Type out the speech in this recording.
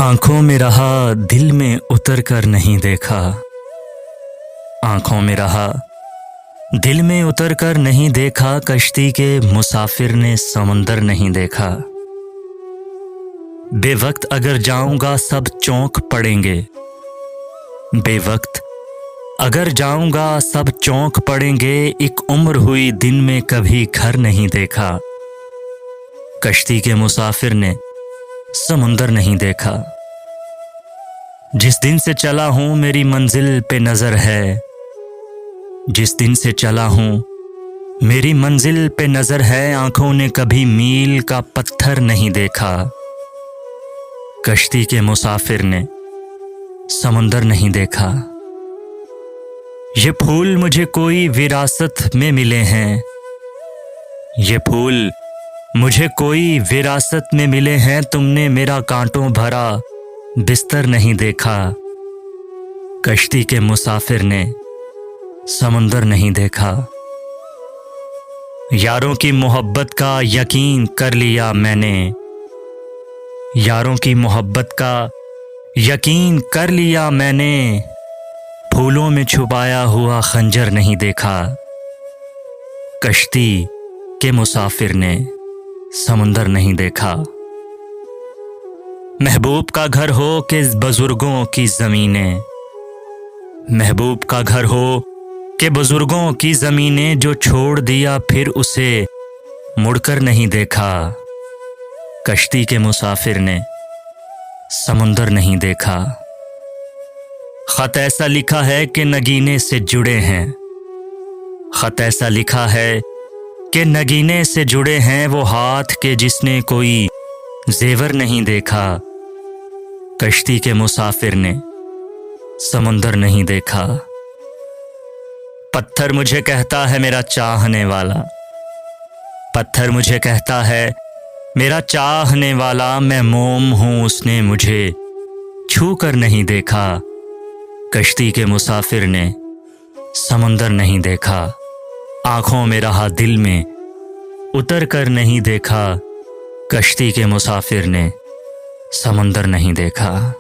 आंखों में रहा दिल में उतर कर नहीं देखा। आंखों में रहा दिल में उतर कर नहीं देखा। कश्ती के मुसाफिर ने समंदर नहीं देखा। बेवक्त अगर जाऊंगा सब चौंक पड़ेंगे। बेवक्त अगर जाऊंगा सब चौंक पड़ेंगे। एक उम्र हुई दिन में कभी घर नहीं देखा। कश्ती के मुसाफिर ने समुंदर नहीं देखा। जिस दिन से चला हूं मेरी मंजिल पे नजर है। जिस दिन से चला हूं मेरी मंजिल पे नजर है। आंखों ने कभी मील का पत्थर नहीं देखा। कश्ती के मुसाफिर ने समुंदर नहीं देखा। ये फूल मुझे कोई विरासत में मिले हैं। ये फूल मुझे कोई विरासत में मिले हैं। तुमने मेरा कांटों भरा बिस्तर नहीं देखा। कश्ती के मुसाफिर ने समुंदर नहीं देखा। यारों की मोहब्बत का यकीन कर लिया मैंने। यारों की मोहब्बत का यकीन कर लिया मैंने। फूलों में छुपाया हुआ खंजर नहीं देखा। कश्ती के मुसाफिर ने समुंदर नहीं देखा। महबूब का घर हो कि बुजुर्गों की ज़मीनें। महबूब का घर हो कि बुजुर्गों की ज़मीनें। जो छोड़ दिया फिर उसे मुड़कर नहीं देखा। कश्ती के मुसाफिर ने समुंदर नहीं देखा। खत ऐसा लिखा है कि नगीने से जुड़े हैं। खत ऐसा लिखा है कि नगीने से जुड़े हैं। वो हाथ के जिसने कोई जेवर नहीं देखा। कश्ती के मुसाफिर ने समुंदर नहीं देखा। पत्थर मुझे कहता है मेरा चाहने वाला। पत्थर मुझे कहता है मेरा चाहने वाला। मैं मोम हूं उसने मुझे छू कर नहीं देखा। कश्ती के मुसाफिर ने समुंदर नहीं देखा। आंखों में रहा दिल में उतर कर नहीं देखा। कश्ती के मुसाफिर ने समुंदर नहीं देखा।